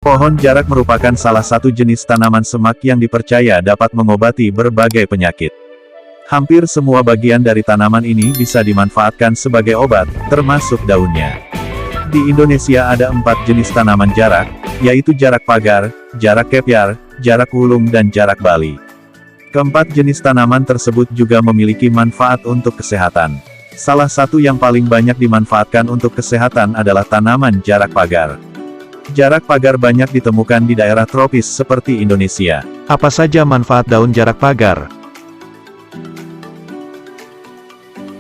Pohon jarak merupakan salah satu jenis tanaman semak yang dipercaya dapat mengobati berbagai penyakit. Hampir semua bagian dari tanaman ini bisa dimanfaatkan sebagai obat, termasuk daunnya. Di Indonesia ada 4 jenis tanaman jarak, yaitu jarak pagar, jarak kepiar, jarak wulung dan jarak bali. Keempat jenis tanaman tersebut juga memiliki manfaat untuk kesehatan. Salah satu yang paling banyak dimanfaatkan untuk kesehatan adalah tanaman jarak pagar. Jarak pagar banyak ditemukan di daerah tropis seperti Indonesia. Apa saja manfaat daun jarak pagar?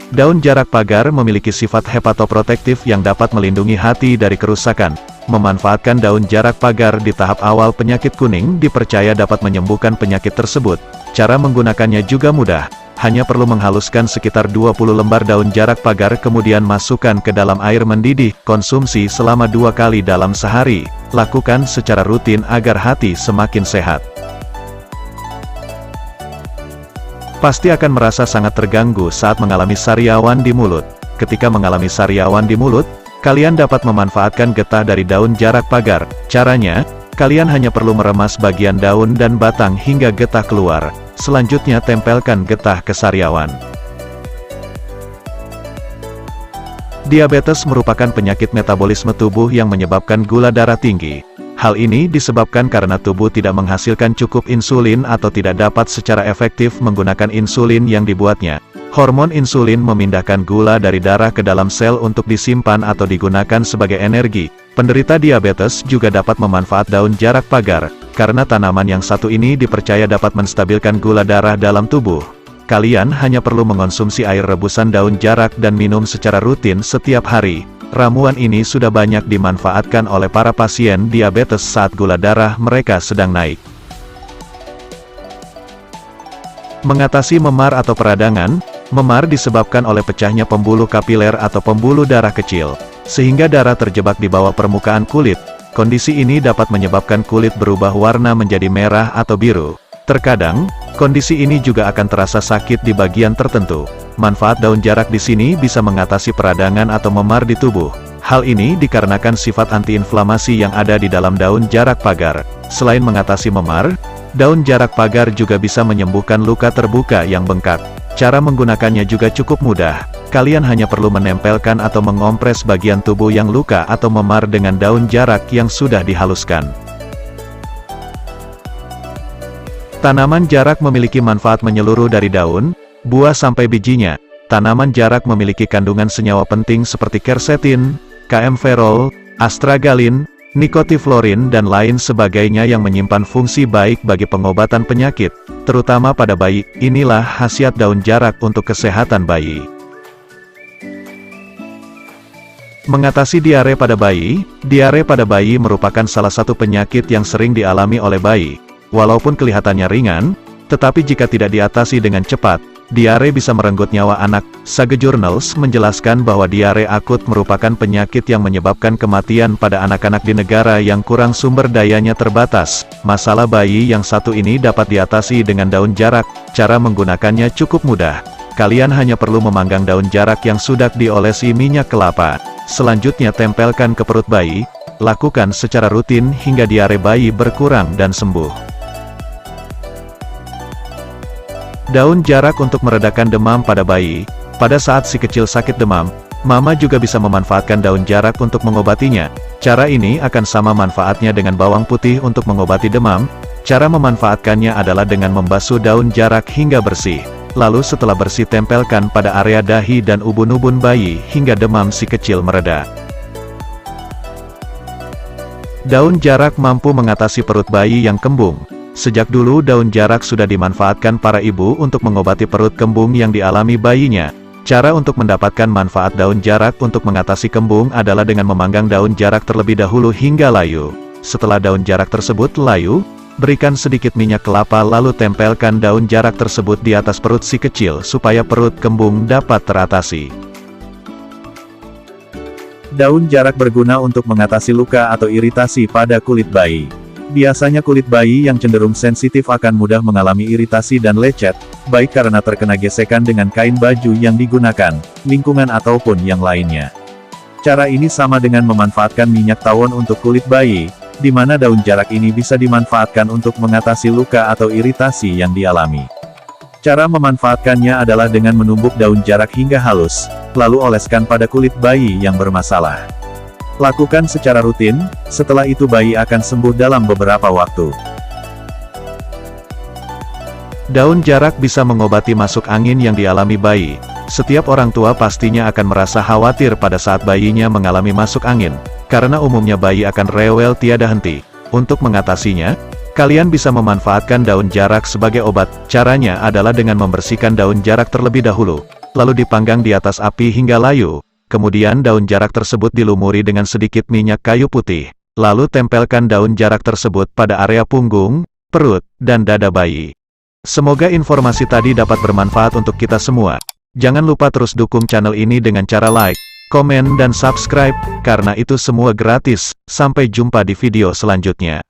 Daun jarak pagar memiliki sifat hepatoprotektif yang dapat melindungi hati dari kerusakan. Memanfaatkan daun jarak pagar di tahap awal penyakit kuning dipercaya dapat menyembuhkan penyakit tersebut. Cara menggunakannya juga mudah. Hanya perlu menghaluskan sekitar 20 lembar daun jarak pagar kemudian masukkan ke dalam air mendidih. Konsumsi selama 2 kali dalam sehari. Lakukan secara rutin agar hati semakin sehat. Pasti akan merasa sangat terganggu saat mengalami sariawan di mulut. Ketika mengalami sariawan di mulut, kalian dapat memanfaatkan getah dari daun jarak pagar. Caranya, kalian hanya perlu meremas bagian daun dan batang hingga getah keluar. Selanjutnya tempelkan getah ke sariawan. Diabetes merupakan penyakit metabolisme tubuh yang menyebabkan gula darah tinggi. Hal ini disebabkan karena tubuh tidak menghasilkan cukup insulin atau tidak dapat secara efektif menggunakan insulin yang dibuatnya. Hormon insulin memindahkan gula dari darah ke dalam sel untuk disimpan atau digunakan sebagai energi. Penderita diabetes juga dapat memanfaat daun jarak pagar, karena tanaman yang satu ini dipercaya dapat menstabilkan gula darah dalam tubuh. Kalian hanya perlu mengonsumsi air rebusan daun jarak dan minum secara rutin setiap hari. Ramuan ini sudah banyak dimanfaatkan oleh para pasien diabetes saat gula darah mereka sedang naik. Mengatasi memar atau peradangan. Memar disebabkan oleh pecahnya pembuluh kapiler atau pembuluh darah kecil, sehingga darah terjebak di bawah permukaan kulit. Kondisi ini dapat menyebabkan kulit berubah warna menjadi merah atau biru. Terkadang, kondisi ini juga akan terasa sakit di bagian tertentu. Manfaat daun jarak di sini bisa mengatasi peradangan atau memar di tubuh. Hal ini dikarenakan sifat antiinflamasi yang ada di dalam daun jarak pagar. Selain mengatasi memar, daun jarak pagar juga bisa menyembuhkan luka terbuka yang bengkak. Cara menggunakannya juga cukup mudah. Kalian hanya perlu menempelkan atau mengompres bagian tubuh yang luka atau memar dengan daun jarak yang sudah dihaluskan. Tanaman jarak memiliki manfaat menyeluruh dari daun, buah sampai bijinya. Tanaman jarak memiliki kandungan senyawa penting seperti quercetin, kaempferol, astragalin, nikotiflorin dan lain sebagainya yang menyimpan fungsi baik bagi pengobatan penyakit, terutama pada bayi. Inilah khasiat daun jarak untuk kesehatan bayi. Mengatasi diare pada bayi. Diare pada bayi merupakan salah satu penyakit yang sering dialami oleh bayi. Walaupun kelihatannya ringan, tetapi jika tidak diatasi dengan cepat, diare bisa merenggut nyawa anak. Sage Journals menjelaskan bahwa diare akut merupakan penyakit yang menyebabkan kematian pada anak-anak di negara yang kurang sumber dayanya terbatas. Masalah bayi yang satu ini dapat diatasi dengan daun jarak. Cara menggunakannya cukup mudah. Kalian hanya perlu memanggang daun jarak yang sudah diolesi minyak kelapa. Selanjutnya tempelkan ke perut bayi. Lakukan secara rutin hingga diare bayi berkurang dan sembuh. Daun jarak untuk meredakan demam pada bayi. Pada saat si kecil sakit demam, mama juga bisa memanfaatkan daun jarak untuk mengobatinya. Cara ini akan sama manfaatnya dengan bawang putih untuk mengobati demam. Cara memanfaatkannya adalah dengan membasuh daun jarak hingga bersih. Lalu setelah bersih tempelkan pada area dahi dan ubun-ubun bayi hingga demam si kecil mereda. Daun jarak mampu mengatasi perut bayi yang kembung. Sejak dulu daun jarak sudah dimanfaatkan para ibu untuk mengobati perut kembung yang dialami bayinya. Cara untuk mendapatkan manfaat daun jarak untuk mengatasi kembung adalah dengan memanggang daun jarak terlebih dahulu hingga layu. Setelah daun jarak tersebut layu, berikan sedikit minyak kelapa lalu tempelkan daun jarak tersebut di atas perut si kecil supaya perut kembung dapat teratasi. Daun jarak berguna untuk mengatasi luka atau iritasi pada kulit bayi. Biasanya kulit bayi yang cenderung sensitif akan mudah mengalami iritasi dan lecet, baik karena terkena gesekan dengan kain baju yang digunakan, lingkungan ataupun yang lainnya. Cara ini sama dengan memanfaatkan minyak tawon untuk kulit bayi. di mana daun jarak ini bisa dimanfaatkan untuk mengatasi luka atau iritasi yang dialami. Cara memanfaatkannya adalah dengan menumbuk daun jarak hingga halus, lalu oleskan pada kulit bayi yang bermasalah. Lakukan secara rutin, setelah itu bayi akan sembuh dalam beberapa waktu. Daun jarak bisa mengobati masuk angin yang dialami bayi. Setiap orang tua pastinya akan merasa khawatir pada saat bayinya mengalami masuk angin, karena umumnya bayi akan rewel tiada henti. Untuk mengatasinya, kalian bisa memanfaatkan daun jarak sebagai obat. Caranya adalah dengan membersihkan daun jarak terlebih dahulu, lalu dipanggang di atas api hingga layu. Kemudian daun jarak tersebut dilumuri dengan sedikit minyak kayu putih. Lalu tempelkan daun jarak tersebut pada area punggung, perut, dan dada bayi. Semoga informasi tadi dapat bermanfaat untuk kita semua. Jangan lupa terus dukung channel ini dengan cara like, komen dan subscribe, karena itu semua gratis. Sampai jumpa di video selanjutnya.